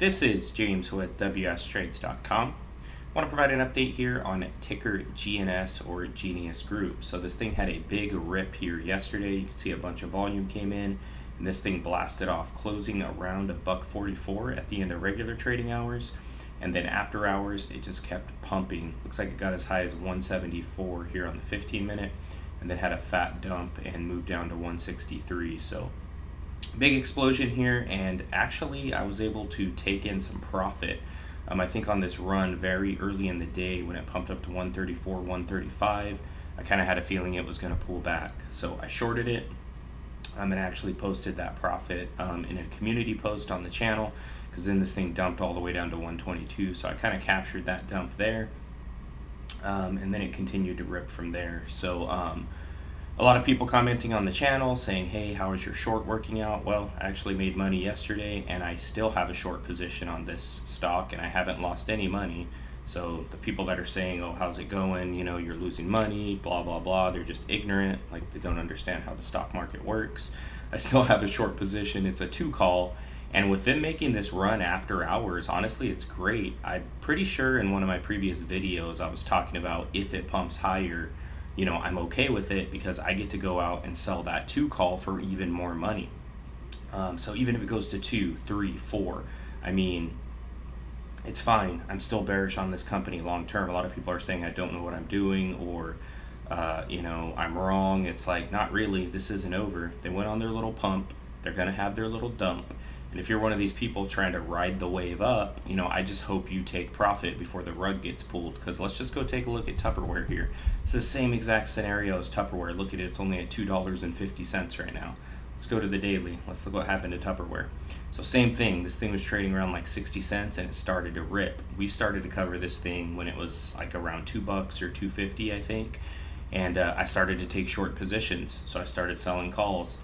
This is James with WSTrades.com. I want to provide an update here on ticker GNS or GNS Group. So this thing had a big rip here yesterday. You can see a bunch of volume came in, and this thing blasted off, closing around $1.44 at the end of regular trading hours. And then after hours, it just kept pumping. Looks like it got as high as 174 here on the 15-minute, and then had a fat dump and moved down to 163. So big explosion here, and actually I was able to take in some profit. I think on this run very early in the day when it pumped up to 134, 135, I kind of had a feeling it was going to pull back. So I shorted it and actually posted that profit in a community post on the channel, because then this thing dumped all the way down to 122. So I kind of captured that dump there, and then it continued to rip from there. So a lot of people commenting on the channel saying, hey, how is your short working out? Well, I actually made money yesterday, and I still have a short position on this stock, and I haven't lost any money. So the people that are saying, oh, how's it going? You know, you're losing money, blah, blah, blah. They're just ignorant. Like, they don't understand how the stock market works. I still have a short position. It's a 2 call. And with them making this run after hours, honestly, it's great. I'm pretty sure in one of my previous videos, I was talking about if it pumps higher, you know, I'm okay with it because I get to go out and sell that 2 call for even more money. So even if it goes to 2, 3, 4, I mean, it's fine. I'm still bearish on this company long term. A lot of people are saying I don't know what I'm doing, or you know, I'm wrong. It's like, not really. This isn't over. They went on their little pump. They're going to have their little dump. And if you're one of these people trying to ride the wave up, you know, I just hope you take profit before the rug gets pulled. Because let's just go take a look at Tupperware here. It's the same exact scenario as Tupperware. Look at it. It's only at $2.50 right now. Let's go to the daily. Let's look what happened to Tupperware. So same thing. This thing was trading around like 60 cents, and it started to rip. We started to cover this thing when it was like around $2 or $2.50, I think. And I started to take short positions. So I started selling calls,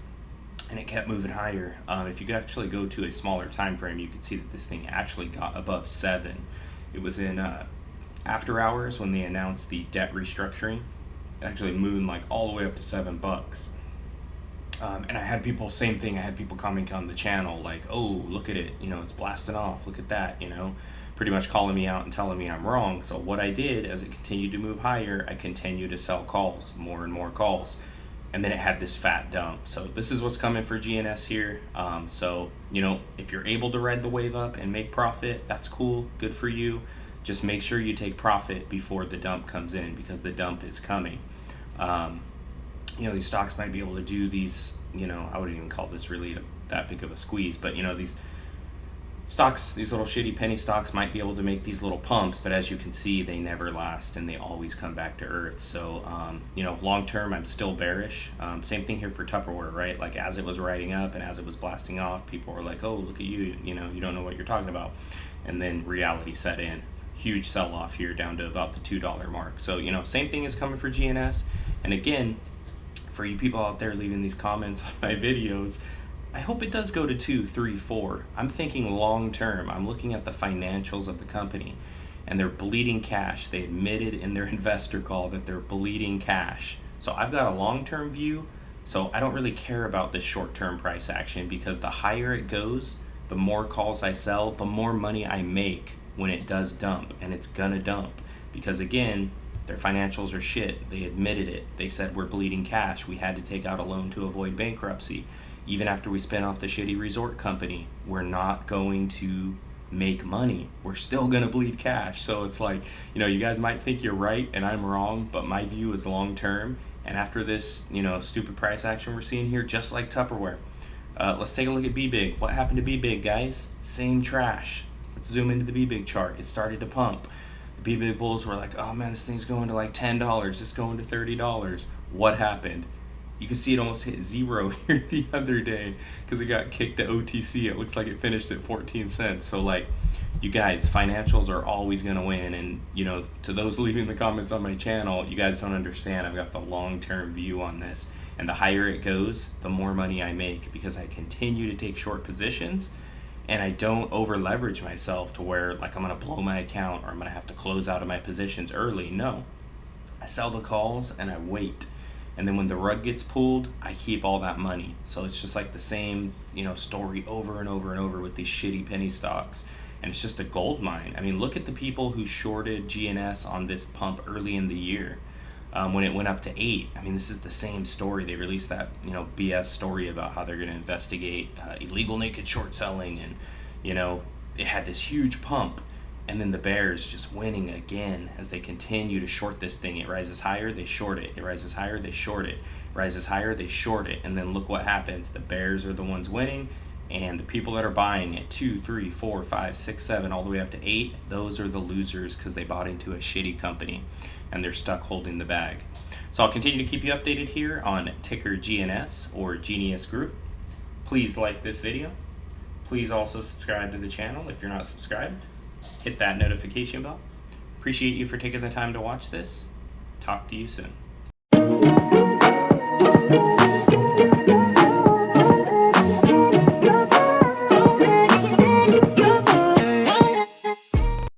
and it kept moving higher. If you could actually go to a smaller time frame, you could see that this thing actually got above 7. It was in after hours when they announced the debt restructuring. It actually moved like all the way up to $7. And I had people, same thing, I had people commenting on the channel like, oh, look at it, you know, it's blasting off, look at that, you know, pretty much calling me out and telling me I'm wrong. So what I did, as it continued to move higher, I continued to sell calls, more and more calls. And then it had this fat dump. So this is what's coming for GNS here. So, you know, if you're able to ride the wave up and make profit, that's cool, good for you. Just make sure you take profit before the dump comes in, because the dump is coming. You know, these stocks might be able to do these, you know, I wouldn't even call this really that big of a squeeze, but you know, these stocks, these little shitty penny stocks might be able to make these little pumps, but as you can see, they never last and they always come back to earth. So, you know, long term, I'm still bearish. Same thing here for Tupperware, right? Like, as it was riding up and as it was blasting off, people were like, oh, look at you, you know, you don't know what you're talking about. And then reality set in. Huge sell off here down to about the $2 mark. So, you know, same thing is coming for GNS. And again, for you people out there leaving these comments on my videos, I hope it does go to 2, 3, 4. I'm thinking long term. I'm looking at the financials of the company, and they're bleeding cash. They admitted in their investor call that they're bleeding cash. So I've got a long term view. So I don't really care about this short term price action, because the higher it goes, the more calls I sell, the more money I make when it does dump. And it's gonna dump, because again, their financials are shit. They admitted it. They said we're bleeding cash. We had to take out a loan to avoid bankruptcy. Even after we spin off the shitty resort company, we're not going to make money. We're still going to bleed cash. So it's like, you know, you guys might think you're right and I'm wrong, but my view is long term. And after this, you know, stupid price action we're seeing here, just like Tupperware, let's take a look at BBBY. What happened to BBBY, guys? Same trash. Let's zoom into the BBBY chart. It started to pump. The BBBY bulls were like, oh man, this thing's going to like $10. It's going to $30. What happened? You can see it almost hit 0 here the other day because it got kicked to OTC. It looks like it finished at 14 cents. So, like, you guys, financials are always going to win. And, you know, to those leaving the comments on my channel, you guys don't understand. I've got the long-term view on this. And the higher it goes, the more money I make, because I continue to take short positions and I don't over leverage myself to where, like, I'm going to blow my account or I'm going to have to close out of my positions early. No. I sell the calls and I wait. And then when the rug gets pulled, I keep all that money. So it's just like the same, you know, story over and over and over with these shitty penny stocks. and it's just a gold mine. I mean, look at the people who shorted GNS on this pump early in the year. When it went up to 8. I mean, this is the same story. They released that, BS story about how they're going to investigate illegal naked short selling, and, it had this huge pump, and then the bears just winning again as they continue to short this thing. It rises higher, they short it. It rises higher, they short it. Rises higher, they short it. And then look what happens. The bears are the ones winning, and the people that are buying it, 2, 3, 4, 5, 6, 7, all the way up to 8, those are the losers because they bought into a shitty company and they're stuck holding the bag. So I'll continue to keep you updated here on ticker GNS or Genius Group. Please like this video. Please also subscribe to the channel if you're not subscribed. Hit that notification bell. Appreciate you for taking the time to watch this. Talk to you soon.